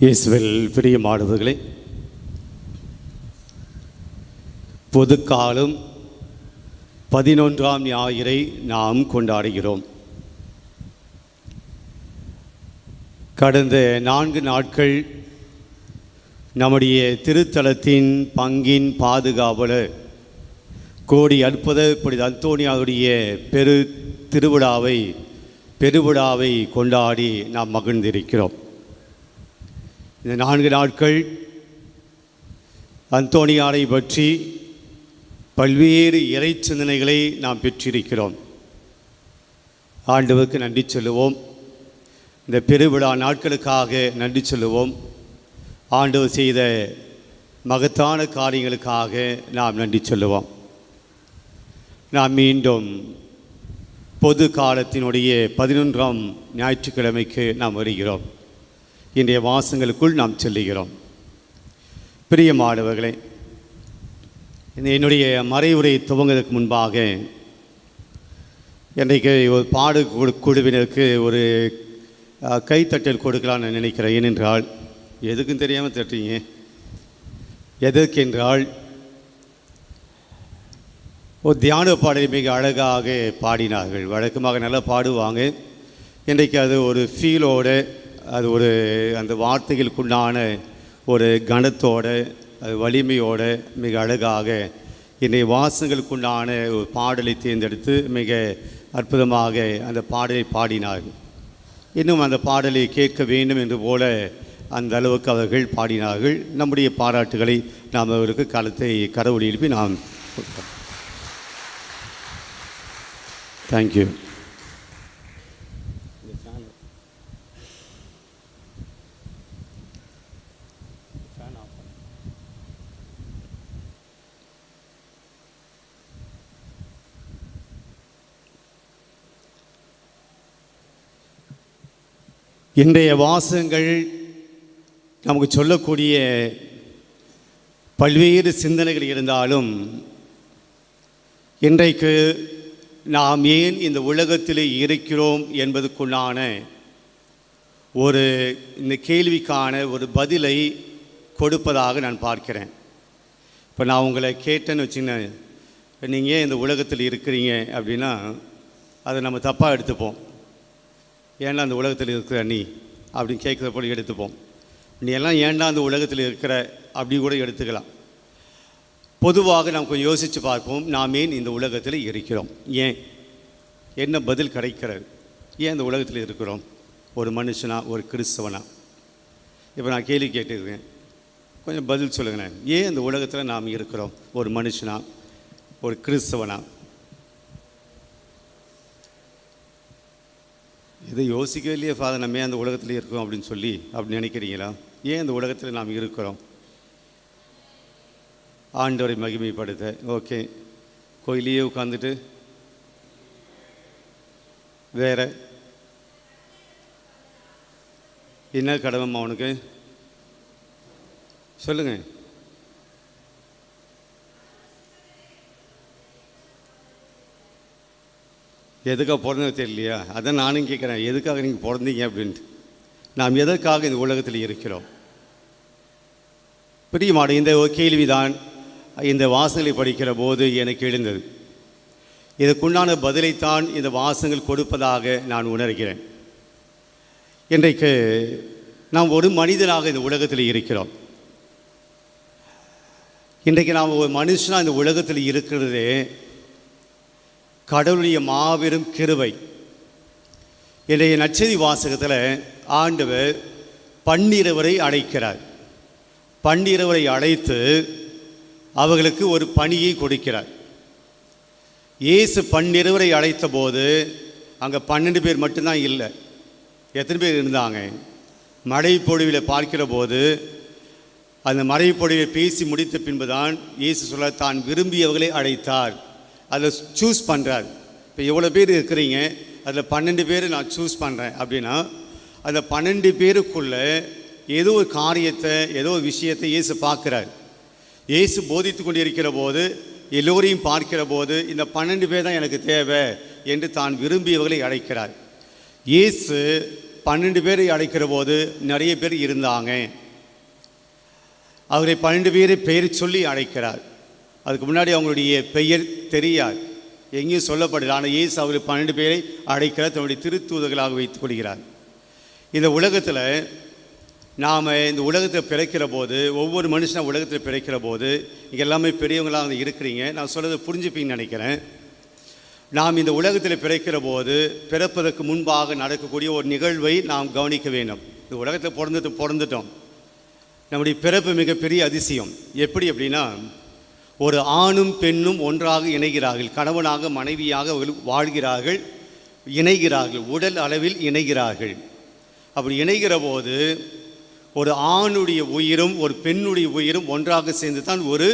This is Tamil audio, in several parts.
இயேசுவில் பிரியமானவர்களே, பொதுக்காலம் 11ஆம் ஞாயிறை நாம் கொண்டாடுகிறோம். கடந்த 4 நாட்கள் நம்முடைய திருத்தலத்தின் பங்கின் பாதுகாவலர் கோடி அற்புத புனித அந்தோனியாருடைய பெருவிழாவை கொண்டாடி நாம் மகிழ்ந்திருக்கிறோம். இந்த 4 நாட்கள் அந்தோனியாரை பற்றி பல்வேறு இறை சிந்தனைகளை நாம் பெற்றிருக்கிறோம். ஆண்டவருக்கு நன்றி சொல்லுவோம். இந்த பெருவிழா நாட்களுக்காக நன்றி சொல்லுவோம். ஆண்டவர் செய்த மகத்தான காரியங்களுக்காக நாம் நன்றி சொல்லுவோம். நாம் மீண்டும் பொது காலத்தினுடைய 11ஆம் ஞாயிற்றுக்கிழமைக்கு நாம் வருகிறோம். இன்றைய வாசங்களுக்குள் நாம் செல்லுகிறோம். பிரியமானவர்களே, என்னுடைய மறைவுரை துவங்குவதற்கு முன்பாக இன்றைக்கு ஒரு பாடு குழுவினருக்கு ஒரு கைத்தட்டல் கொடுக்கலான்னு நினைக்கிறேன். ஏனென்றால் எதுக்கும் தெரியாமல் தட்டுறீங்க. எதற்கென்றால் ஒரு தியான பாடலை மிக அழகாக பாடினார்கள். வழக்கமாக நல்லா பாடுவாங்க. இன்றைக்கு அது ஒரு ஃபீலோடு, அது ஒரு அந்த வார்த்தைகளுக்குண்டான ஒரு கனத்தோடு, அது வலிமையோடு மிக அழகாக இன்றைய வாசங்களுக்குண்டான ஒரு பாடலை தேர்ந்தெடுத்து மிக அற்புதமாக அந்த பாடலை பாடினார்கள். இன்னும் அந்த பாடலை கேட்க வேண்டும் என்று போல அந்த அளவுக்கு அவர்கள் பாடினார்கள். நம்முடைய பாராட்டுகளை நாம் அவருக்கு காலத்தை கடவுள் எழுப்பி நாம் தேங்க்யூ. இன்றைய வாசகங்கள் நமக்கு சொல்லக்கூடிய பல்வேறு சிந்தனைகள் இருந்தாலும், இன்றைக்கு நாம் ஏன் இந்த உலகத்தில் இருக்கிறோம் என்பதற்குள்ளான இந்த கேள்விக்கான ஒரு பதிலை கொடுப்பதாக நான் பார்க்கிறேன். இப்போ நான் உங்களை கேட்டேன்னு வச்சுங்க, நீங்கள் ஏன் இந்த உலகத்தில் இருக்கிறீங்க அப்படின்னா அதை நம்ம தப்பாக எடுத்துப்போம். ஏன்டா அந்த உலகத்தில் இருக்கிற நீ அப்படின்னு கேட்குற போல எடுத்துப்போம். நீ எல்லாம் ஏன்டா அந்த உலகத்தில் இருக்கிற அப்படி கூட எடுத்துக்கலாம். பொதுவாக நாம் கொஞ்சம் யோசித்து பார்ப்போம். நாம் ஏன் இந்த உலகத்தில் இருக்கிறோம், ஏன் என்ன பதில் கிடைக்கிறது? ஏன் இந்த உலகத்தில் இருக்கிறோம்? ஒரு மனுஷனா, ஒரு கிறிஸ்தவனா? இப்போ நான் கேள்வி கேட்டுருக்கேன், கொஞ்சம் பதில் சொல்லுங்கண்ணே. ஏன் இந்த உலகத்தில் நாம் இருக்கிறோம்? ஒரு மனுஷனா, ஒரு கிறிஸ்தவனா? இதை யோசிக்கவே இல்லையே ஃபாதர், நம்ம ஏன் அந்த உலகத்தில் இருக்கோம் அப்படின்னு சொல்லி அப்படி நினைக்கிறீங்களா? ஏன் இந்த உலகத்தில் நாம் இருக்கிறோம்? ஆண்டவரை மகிமைப்படுத்த. ஓகே, கோயிலையே உட்காந்துட்டு வேற என்ன கடமைம்மா அவனுக்கு சொல்லுங்கள். எதுக்காக பிறந்தது தெரியலையா? அதான் நானும் கேட்குறேன், எதுக்காக நீங்கள் பிறந்தீங்க அப்படின்ட்டு. நாம் எதற்காக இந்த உலகத்தில் இருக்கிறோம்? பிரியமான இந்த ஒரு கேள்விதான் இந்த வாசகங்களை படிக்கிற போது எனக்கு எழுந்தது. இதற்குண்டான பதிலைத்தான் இந்த வாசகங்கள் கொடுப்பதாக நான் உணர்கிறேன். இன்றைக்கு நாம் ஒரு மனிதனாக இந்த உலகத்தில் இருக்கிறோம். இன்றைக்கு நாம் ஒரு மனுஷனாக இந்த உலகத்தில் இருக்கிறதே கடவுளுடைய மாபெரும் கிருபை. இன்றைய நற்செய்தி வாசகத்தில் ஆண்டவர் பன்னிருவரை அழைக்கிறார். பன்னிருவரை அழைத்து அவர்களுக்கு ஒரு பணியை கொடுக்கிறார். இயேசு பன்னிருவரை அழைத்த போது அங்கே 12 பேர் மட்டும்தான் இல்லை. எத்தனை பேர் இருந்தாங்க? மழை பொழிவில் பார்க்கிற போது அந்த மழை பொழிவை பேசி முடித்த பின்புதான் இயேசு சொல்ல தான் விரும்பியவர்களை அழைத்தார். அதில் சூஸ் பண்ணுறார். இப்போ எவ்வளோ பேர் இருக்கிறீங்க, அதில் 12 பேர் நான் சூஸ் பண்ணுறேன் அப்படின்னா அந்த 12 பேருக்குள்ளே ஏதோ ஒரு காரியத்தை, ஏதோ ஒரு விஷயத்தை இயேசு பார்க்குறார். இயேசு போதித்து கொண்டு இருக்கிற போது, எல்லோரையும் பார்க்கிற போது இந்த 12 பேர் தான் எனக்கு தேவை என்று தான் விரும்பியவர்களை அழைக்கிறார். இயேசு 12 பேரை அழைக்கிற போது நிறைய பேர் இருந்தாங்க. அவரை 12 பேரை பெயர் சொல்லி அழைக்கிறார். அதுக்கு முன்னாடி அவங்களுடைய பெயர் தெரியாது, எங்கேயும் சொல்லப்படுது. ஆனால் இயேசு அவர் 12 பேரை அழைக்கிறார், தன்னுடைய திருத்தூதர்களாக வைத்துக் கொள்கிறார். இந்த உலகத்தில் நாம் இந்த உலகத்தில் பிறக்கிற போது, ஒவ்வொரு மனுஷனும் உலகத்தில் பிறக்கிற போது, இங்கே எல்லாமே பெரியவங்களாக இருக்கிறீங்க, நான் சொல்கிறத புரிஞ்சுப்பீங்கன்னு நினைக்கிறேன். நாம் இந்த உலகத்தில் பிறக்கிற போது பிறப்பதற்கு முன்பாக நடக்கக்கூடிய ஒரு நிகழ்வை நாம் கவனிக்க வேண்டும். இந்த உலகத்தில் பிறந்துட்டோம். நம்முடைய பிறப்பு மிகப்பெரிய அதிசயம். எப்படி அப்படின்னா, ஒரு ஆணும் பெண்ணும் ஒன்றாக இணைகிறார்கள், கணவனாக மனைவியாக வாழ்கிறார்கள், இணைகிறார்கள், உடல் அளவில் இணைகிறார்கள். அப்படி இணைகிற போது ஒரு ஆணுடைய உயிரும் ஒரு பெண்ணுடைய உயிரும் ஒன்றாக சேர்ந்து தான் ஒரு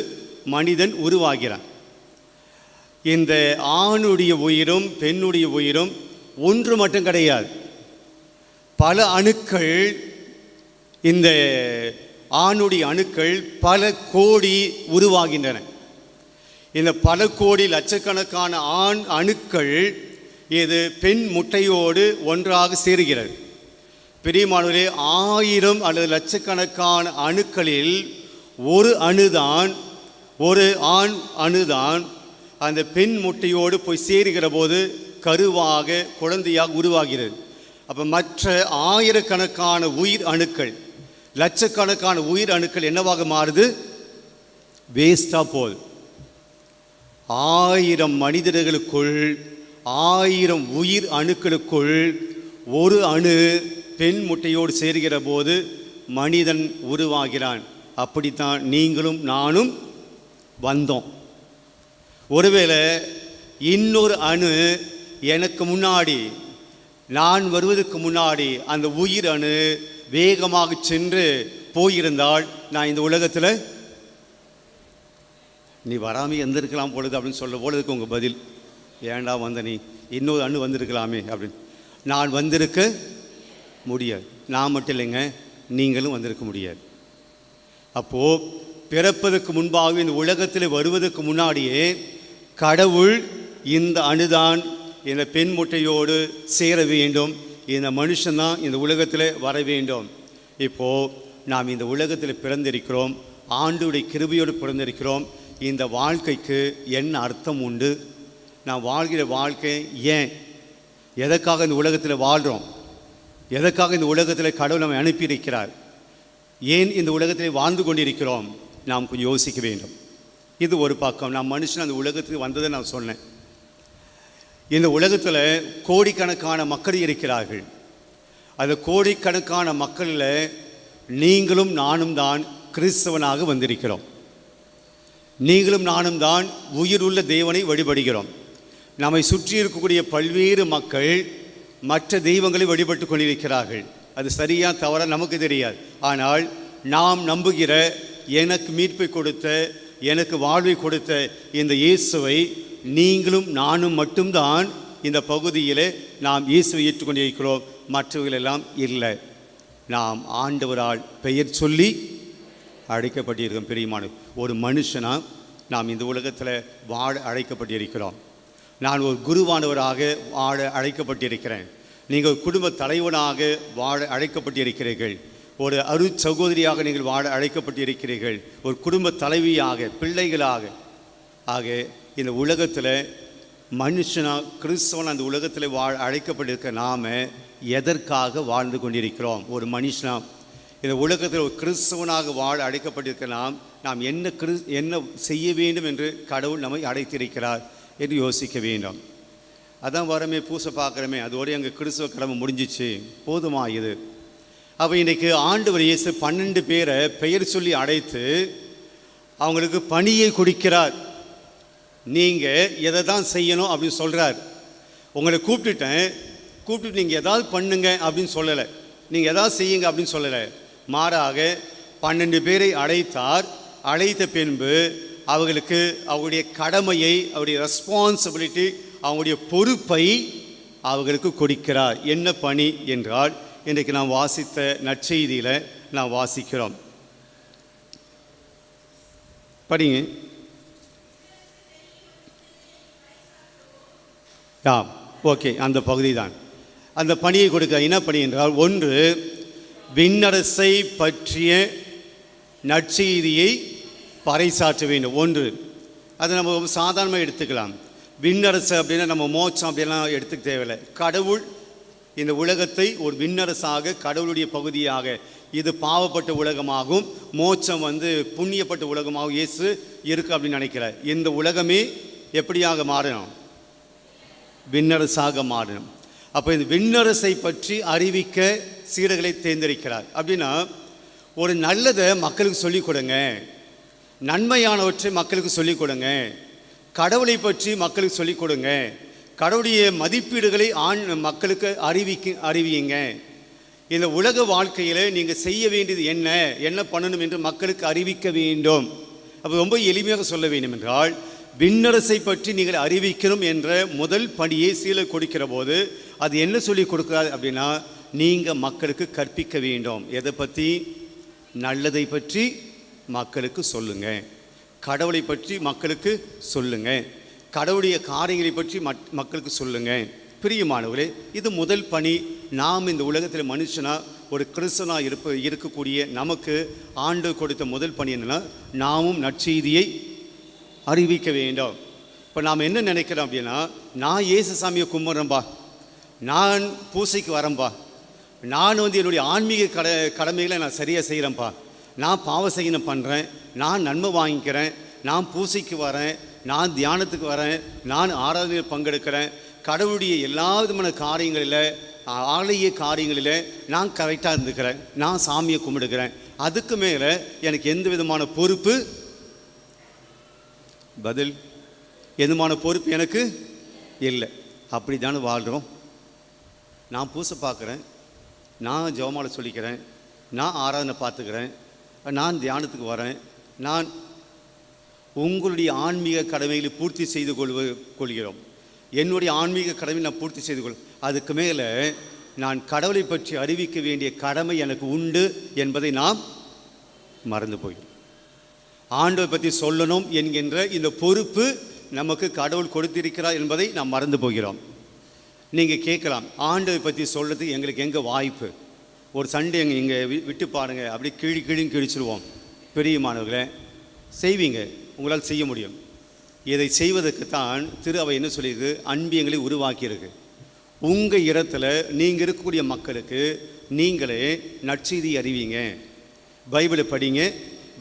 மனிதன் உருவாகிறான். இந்த ஆணுடைய உயிரும் பெண்ணுடைய உயிரும் ஒன்று மட்டும் கிடையாது, பல அணுக்கள். இந்த ஆணுடைய அணுக்கள் பல கோடி உருவாகின்றன. இந்த பல கோடி லட்சக்கணக்கான ஆண் அணுக்கள் இது பெண் முட்டையோடு ஒன்றாக சேருகிறது. பிரியமானவர்களே, 1000 அல்லது லட்சக்கணக்கான அணுக்களில் ஒரு அணுதான், ஒரு ஆண் அணுதான் அந்த பெண் முட்டையோடு போய் சேருகிற போது கருவாக குழந்தையாக உருவாகிறது. அப்போ மற்ற ஆயிரக்கணக்கான உயிர் அணுக்கள், லட்சக்கணக்கான உயிர் அணுக்கள் என்னவாக மாறுது? வேஸ்டாக போகுது. 1000 மனிதர்களுக்குள், 1000 உயிர் அணுக்களுக்குள் ஒரு அணு பெண் முட்டையோடு சேருகிற போது மனிதன் உருவாகிறான். அப்படித்தான் நீங்களும் நானும் வந்தோம். ஒருவேளை இன்னொரு அணு எனக்கு முன்னாடி, நான் வருவதற்கு முன்னாடி அந்த உயிர் அணு வேகமாக சென்று போயிருந்தால் நான் இந்த உலகத்தில் நீ வராமல் இருந்திருக்கலாம் பொழுது அப்படின்னு சொல்ல பொழுதுக்கு உங்கள் பதில், ஏண்டா வந்த நீ, இன்னொரு அணு வந்திருக்கலாமே அப்படின்னு. நான் வந்திருக்க முடியாது. நான் மட்டும் இல்லைங்க, நீங்களும் வந்திருக்க முடியாது. அப்போது பிறப்பதற்கு முன்பாக இந்த உலகத்தில் வருவதற்கு முன்னாடியே கடவுள் இந்த அணுதான் இந்த பெண் முட்டையோடு சேர வேண்டும், இந்த மனுஷன்தான் இந்த உலகத்தில் வர வேண்டும். இப்போது நாம் இந்த உலகத்தில் பிறந்திருக்கிறோம், ஆண்டவருடைய கிருபையோடு பிறந்திருக்கிறோம். இந்த வாழ்க்கைக்கு என்ன அர்த்தம் உண்டு? நாம் வாழ்கிற வாழ்க்கை ஏன், எதற்காக இந்த உலகத்தில் வாழ்கிறோம், எதற்காக இந்த உலகத்தில் கடவுள் நம்மை அனுப்பியிருக்கிறார், ஏன் இந்த உலகத்தில் வாழ்ந்து கொண்டிருக்கிறோம், நாம் கொஞ்சம் யோசிக்க வேண்டும். இது ஒரு பக்கம். நான் மனுஷன் அந்த உலகத்துக்கு வந்ததை நான் சொன்னேன். இந்த உலகத்தில் கோடிக்கணக்கான மக்கள் இருக்கிறார்கள். அந்த கோடிக்கணக்கான மக்களில் நீங்களும் நானும் தான் கிறிஸ்தவனாக வந்திருக்கிறோம். நீங்களும் நானும் தான் உயிருள்ள தேவனை வழிபடுகிறோம். நம்மை சுற்றி இருக்கக்கூடிய பல்வேறு மக்கள் மற்ற தெய்வங்களை வழிபட்டு கொண்டிருக்கிறார்கள். அது சரியா தவறா நமக்கு தெரியாது. ஆனால் நாம் நம்புகிற, எனக்கு மீட்பை கொடுத்த, எனக்கு வாழ்வை கொடுத்த இந்த இயேசுவை நீங்களும் நானும் மட்டும்தான் இந்த பகுதியில் நாம் இயேசுவை ஏற்றுக்கொண்டிருக்கிறோம். மற்றவர்களெல்லாம் இல்லை. நாம் ஆண்டவரால் பெயர் சொல்லி அழைக்கப்பட்டிருக்கிறோம். பிரியமான ஒரு மனுஷனாக நாம் இந்த உலகத்தில் வாழ அழைக்கப்பட்டிருக்கிறோம். நான் ஒரு குருவானவராக வாழ அழைக்கப்பட்டிருக்கிறேன். நீங்கள் குடும்ப தலைவனாக வாழ அழைக்கப்பட்டிருக்கிறீர்கள். ஒரு சகோதரியாக நீங்கள் வாழ அழைக்கப்பட்டிருக்கிறீர்கள். ஒரு குடும்ப தலைவியாக, பிள்ளைகளாக. ஆக இந்த உலகத்தில் மனுஷனாக, கிறிஸ்தவன் அந்த உலகத்தில் வாழ அழைக்கப்பட்டிருக்க நாம் எதற்காக வாழ்ந்து கொண்டிருக்கிறோம்? ஒரு மனுஷனாக இந்த உலகத்தில் ஒரு கிறிஸ்தவனாக வாழ அழைக்கப்பட்டிருக்க நாம் என்ன செய்ய வேண்டும் என்று கடவுள் நம்மை அழைத்திருக்கிறார் என்று யோசிக்க வேண்டும். அதான் வரமே, பூசை பார்க்குறமே, அதோடய அங்கே கிறிஸ்தவ கடமை முடிஞ்சிச்சு, போதுமா இது? அப்போ இன்றைக்கு ஆண்டவர் இயேசு 12 பேரை பெயர் சொல்லி அழைத்து அவங்களுக்கு பணியை கொடுக்கிறார். நீங்கள் எதை தான் செய்யணும் அப்படின்னு சொல்கிறார். உங்களை கூப்பிட்டுட்டு நீங்கள் எதாவது பண்ணுங்க அப்படின்னு சொல்லலை, நீங்கள் எதாவது செய்யுங்க அப்படின்னு சொல்லலை. மாறாக 12 பேரை அழைத்தார். அழைத்த பின்பு அவர்களுக்கு அவருடைய கடமையை, அவருடைய ரெஸ்பான்சிபிலிட்டி, அவங்களுடைய பொறுப்பை அவர்களுக்கு கொடுக்கிறார். என்ன பணி என்றால், இன்றைக்கு நாம் வாசித்த நற்செய்தியில் நாம் வாசிக்கிறோம். படிங்க. ஓகே, அந்த பகுதி தான். அந்த பணியை கொடுக்க. என்ன பணி என்றால், ஒன்று விண்ணரசை பற்றிய நற்செய்தியை பறைசாற்ற வேண்டும். ஒன்று, அதை நம்ம சாதாரணமாக எடுத்துக்கலாம். விண்ணரசு அப்படின்னா நம்ம மோட்சம் அப்படின்லாம் எடுத்துக்க தேவையில்லை. கடவுள் இந்த உலகத்தை ஒரு விண்ணரசாக, கடவுளுடைய பகுதியாக, இது பாவப்பட்ட உலகமாகவும் மோட்சம் புண்ணியப்பட்ட உலகமாகவும் இயேசு இருக்கு அப்படின்னு நினைக்கிறார். இந்த உலகமே எப்படியாக மாறணும்? விண்ணரசாக மாறணும். அப்போ இந்த விண்ணரசை பற்றி அறிவிக்க சீடர்களை தேர்ந்தெடுக்கிறார். அப்படின்னா ஒரு நல்லதை மக்களுக்கு சொல்லிக் கொடுங்க, நன்மையானவற்றை மக்களுக்கு சொல்லிக் கொடுங்க, கடவுளை பற்றி மக்களுக்கு சொல்லிக் கொடுங்க, கடவுளுடைய மதிப்பீடுகளை மக்களுக்கு அறிவியுங்க. இந்த உலக வாழ்க்கையில் நீங்கள் செய்ய வேண்டியது என்ன பண்ணணும் என்று மக்களுக்கு அறிவிக்க வேண்டும். அப்போ ரொம்ப எளிமையாக சொல்ல வேண்டும் என்றால், விண்ணரசை பற்றி நீங்கள் அறிவிக்கணும் என்ற முதல் பணியை சீலை கொடுக்கிற போது அது என்ன சொல்லி கொடுக்குறாரு அப்படின்னா, நீங்கள் மக்களுக்கு கற்பிக்க வேண்டும். எதை பற்றி? நல்லதை பற்றி மக்களுக்கு சொல்லுங்க, கடவுளை பற்றி மக்களுக்கு சொல்லுங்க, கடவுளுடைய காரியங்களை பற்றி மக்களுக்கு சொல்லுங்க. பிரியமானவர்களே, இது முதல் பணி. நாம் இந்த உலகத்தில் மனுஷனாக ஒரு கிறிஸ்தவனாக இருக்கக்கூடிய நமக்கு ஆண்டு கொடுத்த முதல் பணி என்னன்னா, நாமும் நற்செய்தியை அறிவிக்க வேண்டும். இப்போ நாம் என்ன நினைக்கிறோம் அப்படின்னா, நான் இயேசு சாமியை கும்பிட்றேன்பா, நான் பூசைக்கு வரேன்பா, நான் என்னுடைய ஆன்மீக கடமைகளை நான் சரியாக செய்கிறேன்ப்பா, நான் பாவ செய்யணும் பண்ணுறேன், நான் நன்மை வாங்கிக்கிறேன், நான் பூசைக்கு வரேன், நான் தியானத்துக்கு வரேன், நான் ஆராதனையில் பங்கெடுக்கிறேன், கடவுளுடைய எல்லா விதமான காரியங்களில், ஆலய காரியங்களில் நான் கரெக்டாக இருந்துக்கிறேன், நான் சாமியை கும்பிடுக்கிறேன், அதுக்கு மேலே எனக்கு எந்த விதமான பொறுப்பு எதுமான பொறுப்பு எனக்கு இல்லை. அப்படி தானே வாழ்கிறோம். நான் பூசை பார்க்குறேன், நான் ஜெபமாலை சொல்லிக்கிறேன், நான் ஆராதனை பார்த்துக்கிறேன், நான் தியானத்துக்கு வரேன், நான் உங்களுடைய ஆன்மீக கடமைகளை பூர்த்தி செய்து கொள்கிறோம். என்னுடைய ஆன்மீக கடமை நான் பூர்த்தி செய்து அதுக்கு மேலே நான் கடவுளை பற்றி அறிவிக்க வேண்டிய கடமை எனக்கு உண்டு என்பதை நாம் மறந்து போகிறோம். ஆண்டவரை பற்றி சொல்லணும் என்கின்ற இந்த பொறுப்பு நமக்கு கடவுள் கொடுத்திருக்கிறார் என்பதை நாம் மறந்து போகிறோம். நீங்கள் கேட்கலாம், ஆண்டவரை பற்றி சொல்கிறதுக்கு எங்களுக்கு எங்கே வாய்ப்பு? ஒரு சண்டே இங்கே விட்டு பாருங்கள், அப்படி கிழின்னு கிழிச்சிடுவோம். பெரியமானவர்களே, செய்வீங்க, உங்களால் செய்ய முடியும். இதை செய்வதற்கு தான் திரு அவை என்ன சொல்லியிருக்கு? அன்பியங்களை உருவாக்கியிருக்கு. உங்கள் இடத்துல நீங்கள் இருக்கக்கூடிய மக்களுக்கு நீங்களே நற்செய்தி அறிவிங்க. பைபிளை படிங்க,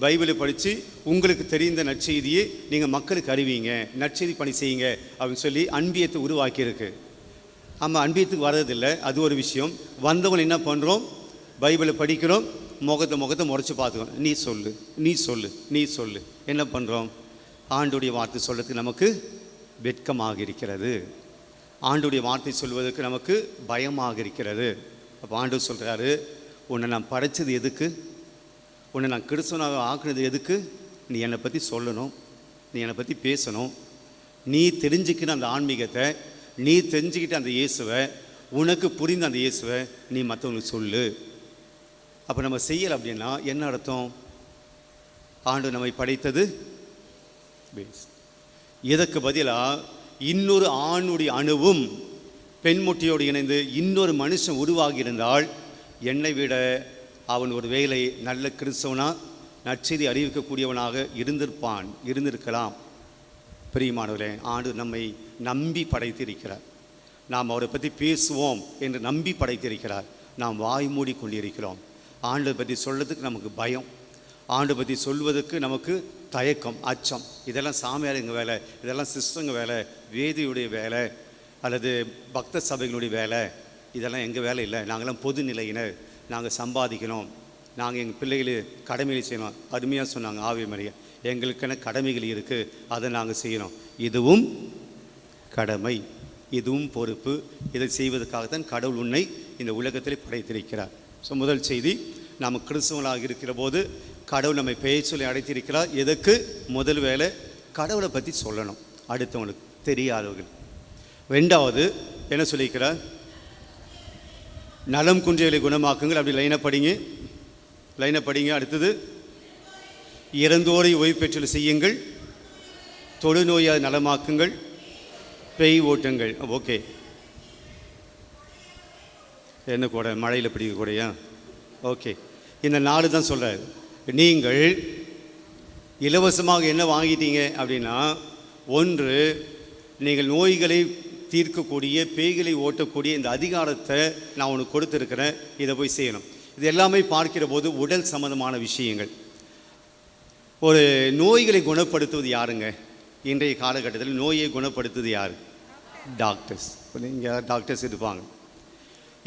பைபிளை படித்து உங்களுக்கு தெரிந்த நற்செய்தியை நீங்கள் மக்களுக்கு அறிவிங்க, நற்செய்தி பணி செய்யுங்க அப்படின்னு சொல்லி அன்பியத்தை உருவாக்கியிருக்கு. ஆமாம், அன்பியத்துக்கு வர்றதில்லை, அது ஒரு விஷயம். வந்தவங்க என்ன பண்ணுறோம்? பைபிளை படிக்கிறோம், முகத்தை முறைச்சி பார்த்துக்கணும். நீ சொல்லு, நீ சொல்லு, நீ சொல்லு. என்ன பண்ணுறோம்? ஆண்டுடைய வார்த்தை சொல்கிறதுக்கு நமக்கு வெட்கமாக இருக்கிறது, ஆண்டுடைய வார்த்தை சொல்வதற்கு நமக்கு பயமாக இருக்கிறது. அப்போ ஆண்டவர் சொல்கிறாரு, உன்னை நான் படைச்சது எதுக்கு? உன்னை நான் கிறிஸ்தவனாக ஆக்குனது எதுக்கு? நீ என்னை பற்றி சொல்லணும், நீ என்னை பற்றி பேசணும், நீ தெரிஞ்சுக்கிற அந்த ஆன்மீகத்தை, நீ தெரிஞ்சுக்கிட்ட அந்த இயேசுவை, உனக்கு புரிந்த அந்த இயேசுவை நீ மற்றவங்களுக்கு சொல்லு. அப்போ நம்ம செய்யலை அப்படின்னா என்ன அர்த்தம்? ஆண்டு நம்மை படைத்தது இதற்கு பதிலாக இன்னொரு ஆணுடைய அணுவும் பெண்முட்டியோடு இணைந்து இன்னொரு மனுஷன் உருவாகி இருந்தால் என்னை விட அவன் ஒரு வேளை நல்ல கிறிஸ்தவனா நற்செய்தி அறிவிக்கக்கூடியவனாக இருந்திருக்கலாம். பிரியமானவர்களே, ஆண்டு நம்மை நம்பி படைத்திருக்கிறார். நாம் அவரை பற்றி பேசுவோம் என்று நம்பி படைத்திருக்கிறார். நாம் வாய் மூடி கொண்டிருக்கிறோம். ஆண்டை பற்றி சொல்கிறதுக்கு நமக்கு பயம், ஆண்டை பற்றி சொல்வதற்கு நமக்கு தயக்கம், அச்சம். இதெல்லாம் சாமியாருங்க வேலை, இதெல்லாம் சிஸ்டருங்க வேலை, வேதியுடைய வேலை அல்லது பக்த சபைகளுடைய வேலை, இதெல்லாம் எங்கள் வேலை இல்லை. நாங்களாம் பொது நிலையினர், நாங்கள் சம்பாதிக்கணும், நாங்கள் எங்கள் பிள்ளைகளை கடமைகளை செய்யணும். அருமையாக சொன்னாங்க ஆவி மரியா, எங்களுக்கென கடமைகள் இருக்குது, அதை நாங்கள் செய்யணும். இதுவும் கடமை, இதுவும் பொறுப்பு. இதை செய்வதற்காகத்தான் கடவுள் உன்னை இந்த உலகத்தில் படைத்திருக்கிறார். ஸோ முதல் செய்தி, நாம் கிறிஸ்தவங்களாக இருக்கிற போது கடவுள் நம்மை பெயர் சொல்லி அடைத்திருக்கிறார். எதுக்கு? முதல் வேலை கடவுளை பற்றி சொல்லணும் அடுத்தவங்களுக்கு, தெரியாதவர்கள். ரெண்டாவது என்ன சொல்லியிருக்கிறார்? நலம் குன்றியலை குணமாக்குங்கள். அப்படி லைனை படிங்க. அடுத்தது, இறந்தோரை ஓய்வு பெற்று செய்யுங்கள், தொழுநோயை நலமாக்குங்கள், பேய் ஓட்டுங்கள். ஓகே, என்ன கூட மழையில் பிடிக்கக்கூடியா? ஓகே, இந்த 4 தான் சொல்கிறார். நீங்கள் இலவசமாக என்ன வாங்கிட்டீங்க அப்படின்னா, ஒன்று, நீங்கள் நோய்களை தீர்க்கக்கூடிய, பேய்களை ஓட்டக்கூடிய இந்த அதிகாரத்தை நான் உனக்கு கொடுத்துருக்கிறேன், இதை போய் செய்யணும். இது எல்லாமே பார்க்கிற போது உடல் சம்பந்தமான விஷயங்கள். ஒரு நோய்களை குணப்படுத்துவது யாருங்க? இன்றைய காலகட்டத்தில் நோயை குணப்படுத்துவது யார்? டாக்டர்ஸ். இங்கே டாக்டர்ஸ் இருப்பாங்க.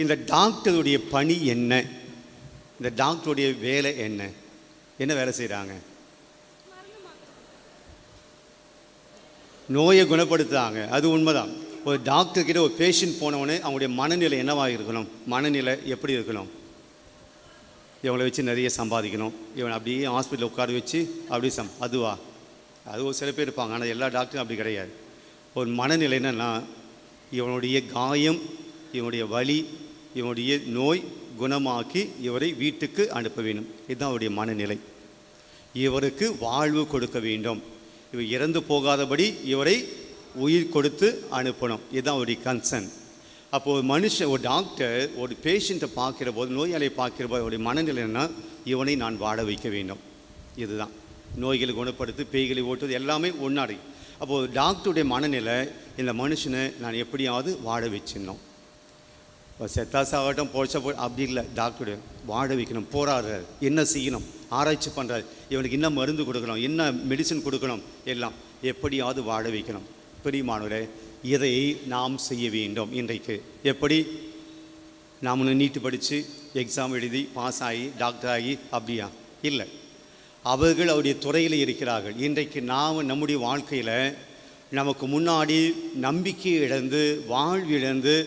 இந்த டாக்டருடைய பணி என்ன? இந்த டாக்டருடைய வேலை என்ன? என்ன வேலை செய்கிறாங்க? நோயை குணப்படுத்துகிறாங்க, அது உண்மைதான். ஒரு டாக்டர்கிட்ட ஒரு பேஷண்ட் போனவொடனே அவங்களுடைய மனநிலை என்னவாக இருக்கணும்? மனநிலை எப்படி இருக்கணும்? இவங்களை வச்சு நிறைய சம்பாதிக்கணும், இவனை அப்படியே ஹாஸ்பிட்டலில் உட்கார வச்சு அப்படி அதுவா? அது ஒரு சில பேர் இருப்பாங்க, ஆனால் எல்லா டாக்டரும் அப்படி கிடையாது. ஒரு மனநிலை என்னென்னா, இவனுடைய காயம், இவனுடைய வலி, இவனுடைய நோய் குணமாக்கி இவரை வீட்டுக்கு அனுப்ப வேண்டும். இதுதான் அவருடைய மனநிலை. இவருக்கு வாழ்வு கொடுக்க வேண்டும், இவர் இறந்து போகாதபடி இவரை உயிர் கொடுத்து அனுப்பணும். இதுதான் அவருடைய கன்சர்ன். அப்போது மனுஷன், ஒரு டாக்டர் ஒரு பேஷண்ட்டை பார்க்குற போது, நோயாளியை பார்க்குற போது அவருடைய மனநிலைன்னா, இவனை நான் வாழ வைக்க வேண்டும். இதுதான் நோய்களை குணப்படுத்து, பேய்களை ஓட்டுவது எல்லாமே ஒன்றாடி. அப்போது டாக்டருடைய மனநிலை, இந்த மனுஷனை நான் எப்படியாவது வாழ வச்சிடணும். இப்போ செத்தாசாகட்டும் போச்சா அப்படி இல்லை, டாக்டருடைய வாழ வைக்கணும். போராடுறார், என்ன செய்யணும், ஆராய்ச்சி பண்ணுறார், இவனுக்கு என்ன மருந்து கொடுக்கணும், என்ன மெடிசன் கொடுக்கணும், எல்லாம் எப்படியாவது வாழ வைக்கணும். பெரியமானவரே, இதை நாம் செய்ய வேண்டும். இன்றைக்கு எப்படி நாம் நீட்டு படித்து எக்ஸாம் எழுதி பாஸ் ஆகி டாக்டர் ஆகி அப்படியா? இல்லை, அவர்கள் அவருடைய துறையில் இருக்கிறார்கள். இன்றைக்கு நாம் நம்முடைய வாழ்க்கையில் நமக்கு முன்னாடி நம்பிக்கை இழந்து, வாழ்விழந்து,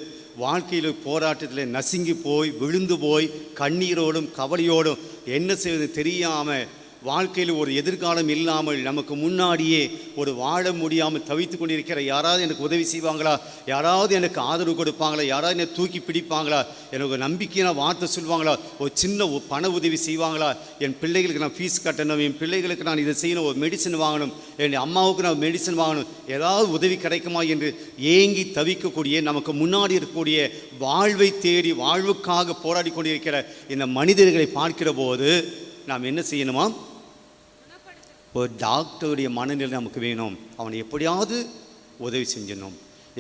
வாழ்க்கையில் போராட்டத்தில் நசுங்கி போய், விழுந்து போய், கண்ணீரோடும் கவலையோடும் என்ன செய்வது தெரியாமல், வாழ்க்கையில் ஒரு எதிர்காலம் இல்லாமல், நமக்கு முன்னாடியே ஒரு வாழ முடியாமல் தவித்து கொண்டிருக்கிற, யாராவது எனக்கு உதவி செய்வாங்களா, யாராவது எனக்கு ஆதரவு கொடுப்பாங்களா, யாராவது என்னை தூக்கி பிடிப்பாங்களா, எனக்கு நம்பிக்கையான வார்த்தை சொல்லுவாங்களா, ஒரு சின்ன பண உதவி செய்வாங்களா, என் பிள்ளைகளுக்கு நான் ஃபீஸ் கட்டணும், என் பிள்ளைகளுக்கு நான் இதை செய்யணும், ஒரு மெடிசன் வாங்கணும், என் அம்மாவுக்கு நான் மெடிசன் வாங்கணும், ஏதாவது உதவி கிடைக்குமா என்று ஏங்கி தவிக்கக்கூடிய, நமக்கு முன்னாடி இருக்கக்கூடிய வாழ்வை தேடி வாழ்வுக்காக போராடி கொண்டிருக்கிற இந்த மனிதர்களை பார்க்கிற போது நாம் என்ன செய்யணுமா? ஒரு டாக்டருடைய மனநிலை நமக்கு வேணும். அவனை எப்படியாவது உதவி செஞ்சிடணும்,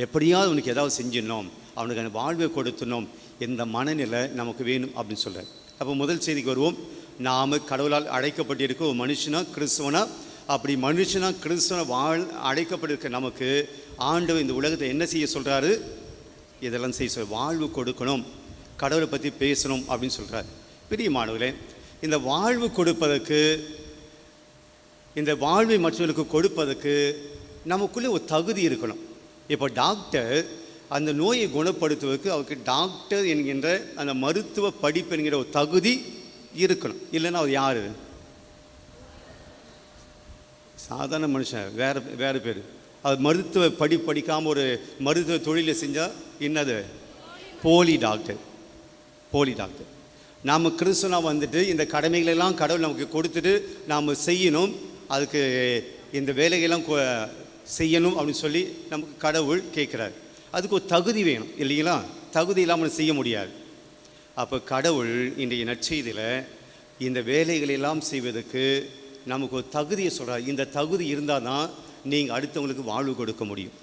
எப்படியாவது அவனுக்கு ஏதாவது செஞ்சிடணும், அவனுக்கு அந்த வாழ்வை கொடுத்துடணும், இந்த மனநிலை நமக்கு வேணும் அப்படின்னு சொல்கிறார். அப்போ முதல் செய்திக்கு வருவோம். நாம் கடவுளால் அழைக்கப்பட்டிருக்க ஒரு மனுஷனா கிறிஸ்துவனா, அப்படி மனுஷனா கிறிஸ்துவனை அழைக்கப்பட்டிருக்க நமக்கு ஆண்டவர் இந்த உலகத்தை என்ன செய்ய சொல்கிறாரு? இதெல்லாம் செய்ய சொல்ற, வாழ்வு கொடுக்கணும், கடவுளை பற்றி பேசணும் அப்படின்னு சொல்கிறார். பிரியமானவர்களே, இந்த வாழ்வு கொடுப்பதற்கு, இந்த வாழ்வை மற்றவர்களுக்கு கொடுப்பதற்கு நமக்குள்ளே ஒரு தகுதி இருக்கணும். இப்போ டாக்டர் அந்த நோயை குணப்படுத்துவதற்கு அவருக்கு டாக்டர் என்கின்ற அந்த மருத்துவ படிப்பு என்கிற ஒரு தகுதி இருக்கணும். இல்லைன்னா அவர் யார்? சாதாரண மனுஷன், வேறு பேர். அவர் மருத்துவ படிக்காமல் ஒரு மருத்துவ தொழிலை செஞ்சால் என்னது? போலி டாக்டர். நாம் கிறிஸ்துவனாக வந்துட்டு இந்த கடமைகளெல்லாம் கடவுள் நமக்கு கொடுத்துட்டு நாம் செய்யணும், அதுக்கு இந்த வேலைகள்லாம் செய்யணும் அப்படின்னு சொல்லி நமக்கு கடவுள் கேட்குறாரு. அதுக்கு ஒரு தகுதி வேணும் இல்லைங்களா? தகுதி இல்லாமல் செய்ய முடியாது. அப்போ கடவுள் இன்றைய நற்செய்தியில் இந்த வேலைகளெல்லாம் செய்வதற்கு நமக்கு ஒரு தகுதியை சொல்கிறார். இந்த தகுதி இருந்தால் தான் நீங்கள் அடுத்தவங்களுக்கு வாழ்வு கொடுக்க முடியும்.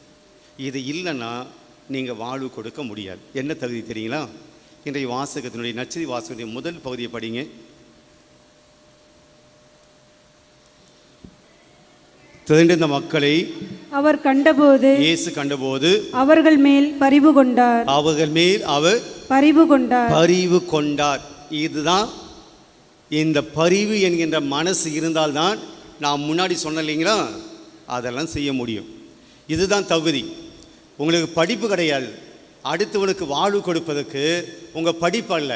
இது இல்லைன்னா நீங்கள் வாழ்வு கொடுக்க முடியாது. என்ன தகுதி தெரியுங்களா? இன்றைய வாசகத்தினுடைய நற்செய்தி வாசகத்தினுடைய முதல் பகுதியை படிங்க. திரண்டிருந்த மக்களை அவர் கண்டபோது, இயேசு கண்டபோது அவர்கள் மேல் பரிவு கொண்டார். அவர் பரிவு கொண்டார். இதுதான், இந்த பரிவு என்கின்ற மனசு இருந்தால்தான் நான் முன்னாடி சொன்ன இல்லைங்களா, அதெல்லாம் செய்ய முடியும். இதுதான் தகுதி. உங்களுக்கு படிப்பு கிடையாது, அடுத்தவனுக்கு வாழ்வு கொடுப்பதற்கு உங்கள் படிப்பு அல்ல,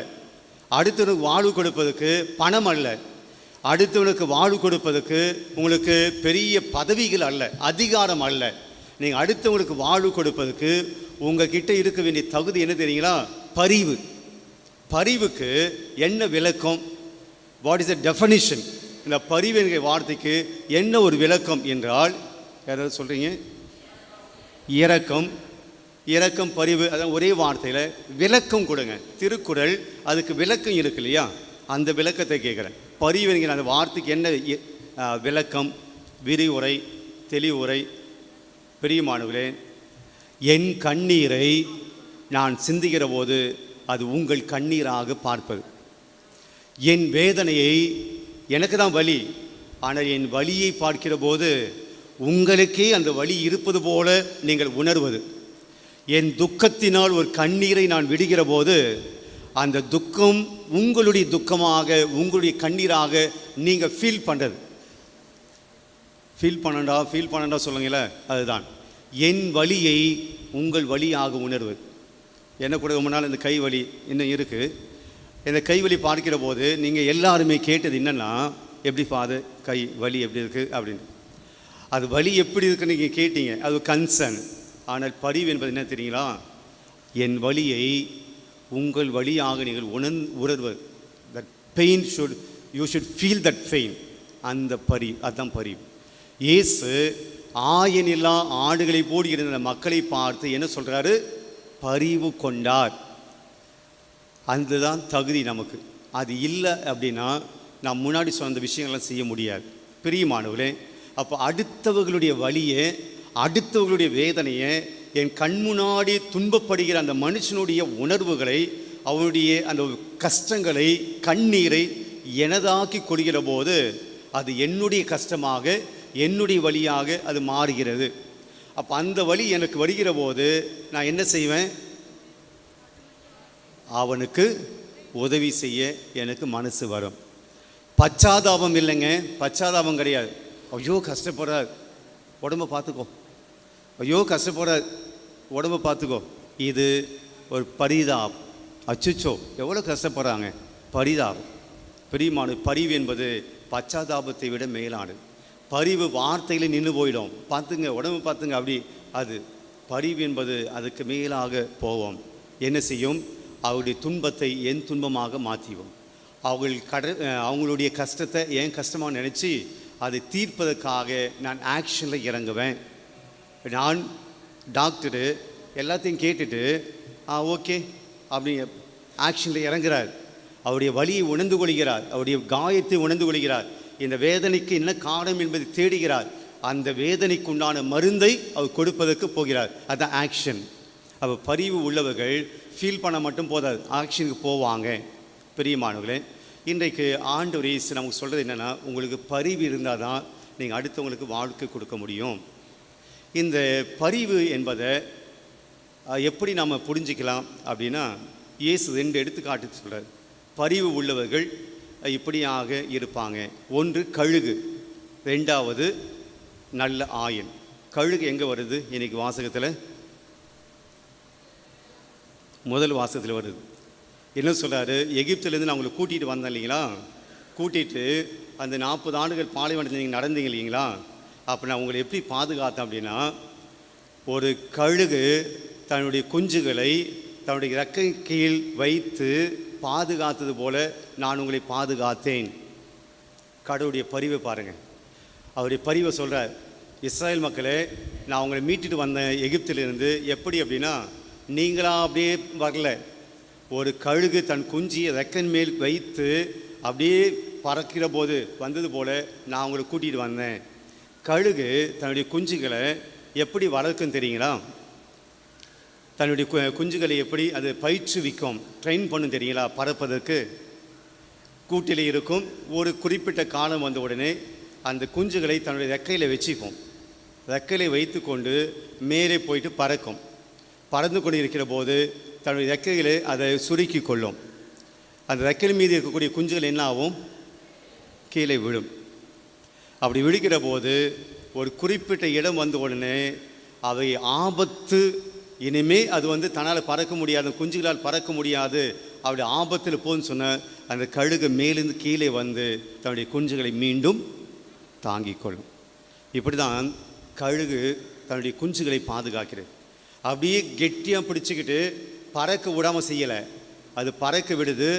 அடுத்தவனுக்கு வாழ்வு கொடுப்பதற்கு பணம் அல்ல, அடுத்தவனுக்கு வாழ்வு கொடுப்பதற்கு உங்களுக்கு பெரிய பதவிகள் அல்ல, அதிகாரம் அல்ல. நீங்கள் அடுத்தவங்களுக்கு வாழ்வு கொடுப்பதற்கு உங்கள் கிட்ட இருக்க வேண்டிய தகுதி என்ன தெரியுங்களா? பரிவு. பரிவுக்கு என்ன விளக்கம்? What is the definition? இந்த பரிவு என்கிற வார்த்தைக்கு என்ன ஒரு விளக்கம் என்றால், யாராவது சொல்கிறீங்க? இரக்கம். இரக்கம், பரிவு, அதான் ஒரே வார்த்தையில் விளக்கம் கொடுங்க. திருக்குறள் அதுக்கு விளக்கம் இருக்கு இல்லையா, அந்த விளக்கத்தை கேட்குறேன். பரிவுங்கிற அந்த வார்த்தைக்கு என்ன விளக்கம், விரிவுரை, தெளிவுரை? பிரியமானவர்களே, என் கண்ணீரை நான் சிந்துகிற போது அது உங்கள் கண்ணீராக பார்ப்பது. என் வேதனையை, எனக்கு தான் வலி, ஆனால் என் வலியை பார்க்கிற போது உங்களுக்கே அந்த வலி இருப்பது போல நீங்கள் உணர்வது. என் துக்கத்தினால் ஒரு கண்ணீரை நான் விடுகிற போது அந்த துக்கம் உங்களுடைய துக்கமாக, உங்களுடைய கண்ணீராக நீங்கள் ஃபீல் பண்ணுறது. ஃபீல் பண்ணண்டா சொல்லுங்களே, அதுதான் என் வலியை உங்கள் வலியாக உணர்வது. என்ன கூட முன்னால் இந்த கை வலி இன்னும் இருக்குது. இந்த கை வலி பார்க்கிற போது நீங்கள் எல்லாருமே கேட்டது என்னென்னா, எப்படி ஃபாதர் கை வலி எப்படி இருக்குது அப்படின்னு. அது வலி எப்படி இருக்குன்னு நீங்கள் கேட்டீங்க, அது கன்சர்ன். ஆனால் பரிவு என்பது என்ன தெரியுங்களா, என் வலியை உங்கள் வழியாக நீங்கள் உணர்வது. That pain you should feel that pain. அந்த அதுதான் பரிவு. இயேசு ஆயனில்லா ஆடுகளை போடி இருந்த மக்களை பார்த்து என்ன சொல்கிறாரு, பரிவு கொண்டார். அதுதான் தகுதி நமக்கு. அது இல்லை அப்படின்னா நான் முன்னாடி சொன்ன விஷயங்கள்லாம் செய்ய முடியாது. பிரியமானவர்களே, அப்போ அடுத்தவர்களுடைய வலியை, அடுத்தவர்களுடைய வேதனையை, என் கண் முன்னாடி துன்பப்படுகிற அந்த மனுஷனுடைய உணர்வுகளை, அவனுடைய அந்த கஷ்டங்களை, கண்ணீரை எனதாக்கி கொள்கிற போது அது என்னுடைய கஷ்டமாக, என்னுடைய வழியாக அது மாறுகிறது. அப்போ அந்த வழி எனக்கு வருகிற போது நான் என்ன செய்வேன், அவனுக்கு உதவி செய்ய எனக்கு மனசு வரும். பச்சாதாபம் இல்லைங்க, பச்சாதாபம் கிடையாது. ஐயோ கஷ்டப்படுறார், உடம்பை பார்த்துக்கோ, ஐயோ கஷ்டப்படுறார், உடம்பை பார்த்துக்கோ. இது ஒரு பரிதாபம். அச்சுச்சோ எவ்வளோ கஷ்டப்படுறாங்க, பரிதாபம். பிரியமான பரிவு என்பது பச்சாதாபத்தை விட மேலானது. பரிவு வார்த்தையில் நின்று போயிடும், பார்த்துங்க உடம்பு பார்த்துங்க அப்படி. அது பரிவு என்பது அதுக்கு மேலாக போவோம். என்ன செய்யும், அவருடைய துன்பத்தை என் துன்பமாக மாற்றிவோம். அவங்களுடைய கஷ்டத்தை என் கஷ்டமாக நினச்சி அதை தீர்ப்பதற்காக நான் ஆக்ஷனில் இறங்குவேன். நான் டாக்டரு எல்லாத்தையும் கேட்டுட்டு ஓகே அப்படி ஆக்ஷனில் இறங்குறார். அவருடைய வலியை உணர்ந்து கொள்கிறார், அவருடைய காயத்தை உணர்ந்து கொள்கிறார், இந்த வேதனைக்கு என்ன காரணம் என்பதை தேடுகிறார். அந்த வேதனைக்கு உண்டான மருந்தை அவர் கொடுப்பதற்கு போகிறார். அதுதான் ஆக்ஷன். அப்போ பரிவு உள்ளவர்கள் ஃபீல் பண்ண மட்டும் போதாது, ஆக்ஷனுக்கு போவாங்க. பிரியமானவர்களே, இன்றைக்கு ஆண்டவர் இயேசு நமக்கு சொல்கிறது என்னென்னா, உங்களுக்கு பரிவு இருந்தால் தான் நீங்கள் அடுத்தவங்களுக்கு வாழ்க்கை கொடுக்க முடியும். இந்த பரிவு என்பதை எப்படி நாம் புரிஞ்சிக்கலாம் அப்படின்னா, இயேசு 2 எடுத்துக்காட்டு சொல்கிறார். பரிவு உள்ளவர்கள் இப்படியாக இருப்பாங்க. ஒன்று கழுகு, 2வது நல்ல ஆயன். கழுகு எங்கே வருது இன்றைக்கி வாசகத்தில்? முதல் வாசகத்தில் வருது. என்ன சொல்கிறாரு, எகிப்திலேருந்து நான் உங்களை கூட்டிகிட்டு வந்தேன் இல்லைங்களா, கூட்டிகிட்டு அந்த 40 ஆண்டுகள் பாலைவனத்தில் நீங்கள் நடந்தீங்க இல்லைங்களா, அப்போ நான் உங்களை எப்படி பாதுகாத்தேன் அப்படின்னா, ஒரு கழுகு தன்னுடைய குஞ்சுகளை தன்னுடைய இறக்கை கீழ் வைத்து பாதுகாத்தது போல நான் உங்களை பாதுகாத்தேன். கடவுளுடைய பரிவை பாருங்கள். அவருடைய பரிவை சொல்கிறார், இஸ்ராயல் மக்களே நான் உங்களை மீட்டுட்டு வந்தேன் எகிப்திலிருந்து. எப்படி அப்படின்னா, நீங்களா அப்படியே வரல, ஒரு கழுகு தன் குஞ்சியை ரெக்கன் மேல் வைத்து அப்படியே பறக்கிற போது வந்தது போல் நான் உங்களை கூட்டிகிட்டு வந்தேன். கழுகு தன்னுடைய குஞ்சுகளை எப்படி வளர்க்குன்னு தெரியுங்களா? தன்னுடைய குஞ்சுகளை எப்படி அது பயிற்றுவிக்கும், ட்ரெயின் பண்ணும் தெரியுங்களா? பறப்பதற்கு கூட்டில் இருக்கும். ஒரு குறிப்பிட்ட காலம் வந்த உடனே அந்த குஞ்சுகளை தன்னுடைய ரெக்கையில் வச்சுக்கும். ரெக்கையில் வைத்து கொண்டு மேலே போயிட்டு பறக்கும். பறந்து கொண்டு இருக்கிற போது தன்னுடைய ரெக்கைகளை அதை சுருக்கி கொள்ளும். அந்த ரெக்கையில் மீது இருக்கக்கூடிய குஞ்சுகள் என்ன ஆகும், கீழே விழும். அப்படி விழுகிற போது ஒரு குறிப்பிட்ட இடம் வந்த உடனே அவை ஆபத்து, இனிமே அது தன்னால் பறக்க முடியாது, குஞ்சுகளால் பறக்க முடியாது, அப்படி ஆபத்தில் போகுதுன்னு சொன்ன அந்த கழுகு மேலிருந்து கீழே வந்து தன்னுடைய குஞ்சுகளை மீண்டும் தாங்கிக் கொள்ளும். இப்படி தான் கழுகு தன்னுடைய குஞ்சுகளை பாதுகாக்கிறது. அப்படியே கெட்டியாக பிடிச்சிக்கிட்டு பறக்க விடாமல் செய்யலை, அது பறக்க விடுது.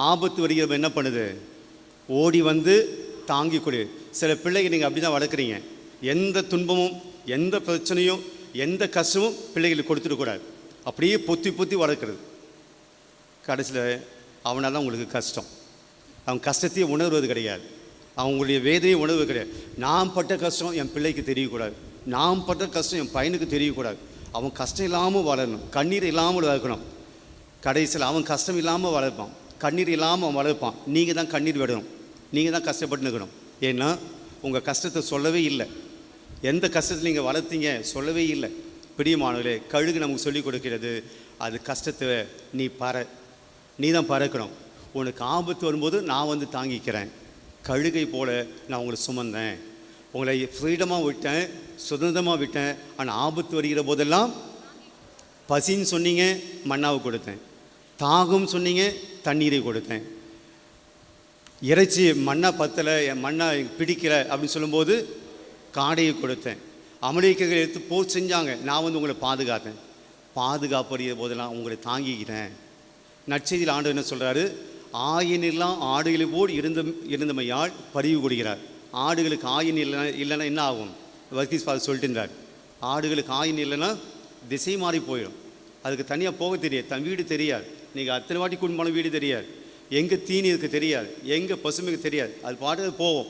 ஆபத்து வருகிறப்ப என்ன பண்ணுது, ஓடி வந்து தாங்கி கொடு. சில பிள்ளைகள் நீங்கள் அப்படி தான் வளர்க்குறீங்க. எந்த துன்பமும், எந்த பிரச்சனையும், எந்த கஷ்டமும் பிள்ளைகளுக்கு கொடுத்துடக்கூடாது. அப்படியே பொத்தி பொத்தி வளர்க்குறது. கடைசியில் அவனால் தான் உங்களுக்கு கஷ்டம். அவன் கஷ்டத்தையே உணர்வது கிடையாது, அவங்களுடைய வேதனையை உணர்வது கிடையாது. நான் பட்ட கஷ்டம் என் பிள்ளைக்கு தெரியக்கூடாது, நான் பட்ட கஷ்டம் என் பையனுக்கு தெரியக்கூடாது. அவன் கஷ்டம் இல்லாமல் வளரணும், கண்ணீர் இல்லாமல் வளர்க்கணும். கடைசியில் அவன் கஷ்டம் இல்லாமல் வளர்ப்பான், கண்ணீர் இல்லாமல் அவன் வளர்ப்பான். நீங்கள் தான் கண்ணீர் விடணும், நீங்கள் தான் கஷ்டப்பட்டு நிற்கணும். ஏன்னா உங்கள் கஷ்டத்தை சொல்லவே இல்லை. எந்த கஷ்டத்தில் நீங்கள் வளர்த்தீங்க சொல்லவே இல்லை. பிரியமானவர்களே, கழுகு நமக்கு சொல்லிக் கொடுக்கிறது, அது கஷ்டத்தை நீ தான் பறக்கணும். உனக்கு ஆபத்து வரும்போது நான் வந்து தாங்கிக்கிறேன். கழுகை போல் நான் உங்களை சுமந்தேன், உங்களை ஃப்ரீடமாக விட்டேன், சுதந்திரமாக விட்டேன். ஆனால் ஆபத்து வருகிற போதெல்லாம் பசின்னு சொன்னீங்க, மண்ணாவை கொடுத்தேன். தாகம் சொன்னீங்க, தண்ணீரை கொடுத்தேன். இறைச்சி மண்ணை பத்தலை, என் மண்ணை பிடிக்கலை அப்படின்னு சொல்லும்போது காடையை கொடுத்தேன். அமெரிக்கர்கள் எடுத்து செஞ்சாங்க, நான் வந்து உங்களை பாதுகாத்தேன். பாதுகாப்பறிய போதெல்லாம் உங்களை தாங்கிக்கிறேன். நற்செய்தியில் ஆண்டவர் என்ன சொல்கிறாரு? ஆயினெல்லாம் ஆடுகளை போல் இருந்தமையால் பரிவு கொடுக்கிறார். ஆடுகளுக்கு ஆயின் இல்லைன்னா என்ன ஆகும்? வர்கீஸ் ஃபாதர் சொல்லிட்டு இருந்தார், ஆடுகளுக்கு ஆயின் இல்லைன்னா திசை மாறி போயிடும். அதுக்கு தனியாக போக தெரியாது, தன் வீடு தெரியாது. நீங்கள் அத்தனை வாட்டி குடும்பம் வீடு தெரியாது, எங்கே தீனி இருக்குது தெரியாது, எங்கே பசுமைக்கு தெரியாது. அது பாட்டு போகும்.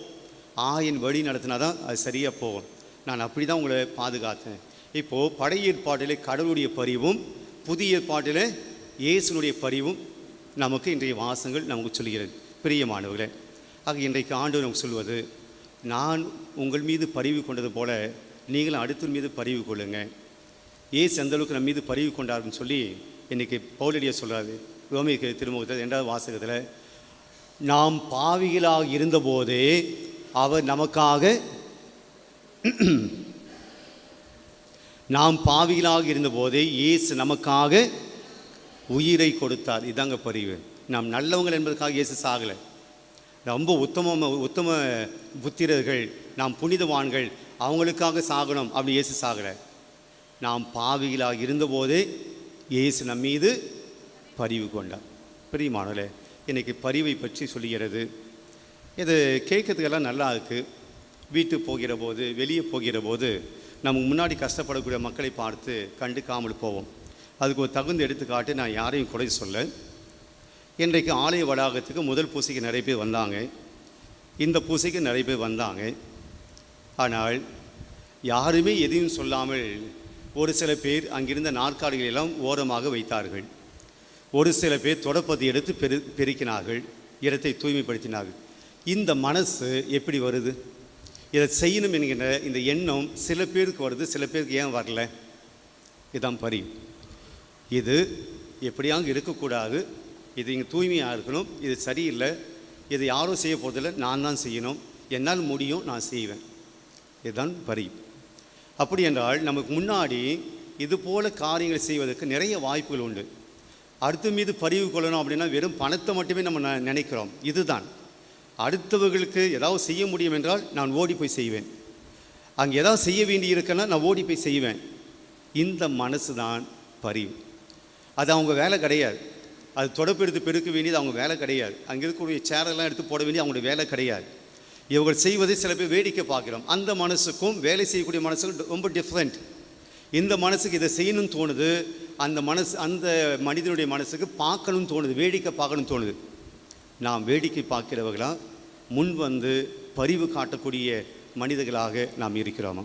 ஆயின் வழி நடத்தினா தான் அது சரியாக போகும். நான் அப்படி தான் உங்களை பாதுகாத்தேன். இப்போது பழைய ஏற்பாட்டிலே கடவுளுடைய பரிவும், புதிய ஏற்பாட்டில் இயேசுனுடைய பரிவும் நமக்கு இன்றைய வாசங்கள் நமக்கு சொல்கிறது. பிரியமானவர்களே, ஆக இன்றைக்கு ஆண்டவர் நமக்கு சொல்வது, நான் உங்கள் மீது பரிவு கொண்டது போல நீங்களும் அடுத்தவர் மீது பரிவு கொள்ளுங்கள். இயேசு அந்தளவுக்கு நம்ம மீது பரிவு கொண்டாருன்னு சொல்லி இன்றைக்கி பவுலடியார் சொல்கிறாரு. ரோமேயர் திருமுகத்தில் 2வது வாசகத்தில், நாம் பாவிகளாக இருந்தபோதே அவர் நமக்காக நாம் பாவிகளாக இருந்தபோதே இயேசு நமக்காக உயிரை கொடுத்தார். இதாங்க பரிவு. நாம் நல்லவங்கள் என்பதற்காக இயேசு சாகலை. ரொம்ப உத்தம புத்திரர்கள், நாம் புனிதவான்கள், அவங்களுக்காக சாகணும் அப்படி இயேசு சாகலை. நாம் பாவிகளாக இருந்தபோதே இயேசு நம் மீது பரிவு கொண்டார். பிரியமானவர்களே, இன்றைக்கி பரிவை பற்றி சொல்லுகிறது. இது கேட்கறதுக்கெல்லாம் நல்லா இருக்குது. வீட்டுக்கு போகிற போது, வெளியே போகிற போது நமக்கு முன்னாடி கஷ்டப்படக்கூடிய மக்களை பார்த்து கண்டுக்காமல் போவோம். அதுக்கு ஒரு தகுந்த எடுத்துக்காட்டு நான் யாரையும் குறை சொல்ல. இன்றைக்கு ஆலய வளாகத்துக்கு முதல் பூசைக்கு நிறைய பேர் வந்தாங்க, இந்த பூசைக்கு நிறைய பேர் வந்தாங்க. ஆனால் யாருமே எதையும் சொல்லாமல் ஒரு சில பேர் அங்கிருந்த நாற்காலிகளெல்லாம் ஓரமாக வைத்தார்கள். ஒரு சில பேர் தொடப்பத்தை எடுத்து பெருக்கினார்கள், இடத்தை தூய்மைப்படுத்தினார்கள். இந்த மனசு எப்படி வருது? இதை செய்யணும் என்கின்ற இந்த எண்ணம் சில பேருக்கு வருது, சில பேருக்கு ஏன் வரல? இதுதான் பரிவு. இது எப்படியாங்க இருக்கக்கூடாது, இது இங்கே தூய்மையாக இருக்கணும், இது சரியில்லை, இது யாரும் செய்ய போகிறதில்லை, நான் தான் செய்யணும், என்னால் முடியும், நான் செய்வேன். இதுதான் பரிவு. அப்படி என்றால் நமக்கு முன்னாடி இது போல் காரியங்கள் செய்வதற்கு நிறைய வாய்ப்புகள் உண்டு. அடுத்த மீது பரிவு கொள்ளணும் அப்படின்னா வெறும் பணத்தை மட்டுமே நம்ம நினைக்கிறோம். இதுதான் அடுத்தவர்களுக்கு ஏதாவது செய்ய முடியும் என்றால் நான் ஓடி போய் செய்வேன், அங்கே ஏதாவது செய்ய வேண்டி இருக்குன்னா நான் ஓடி போய் செய்வேன். இந்த மனசு தான் பரிவு. அது அவங்க வேலை கிடையாது. அது தொடப்பெடுத்து பெருக்க வேண்டியது அவங்க வேலை கிடையாது. அங்கே இருக்கக்கூடிய சேரெல்லாம் எடுத்து போட வேண்டியது அவங்களுடைய வேலை கிடையாது. இவர்கள் செய்வதை சில பேர் வேடிக்கை பார்க்குறோம். அந்த மனசுக்கும் வேலை செய்யக்கூடிய மனசுக்கும் ரொம்ப டிஃப்ரெண்ட். இந்த மனசுக்கு இதை செய்யணும்னு தோணுது, அந்த மனிதனுடைய மனசுக்கு பார்க்கணும்னு தோணுது, வேடிக்கை பார்க்கணும்னு தோணுது. நாம் வேடிக்கை பார்க்கிறவர்களாக முன் வந்து பரிவு காட்டக்கூடிய மனிதர்களாக நாம் இருக்கிறோமா?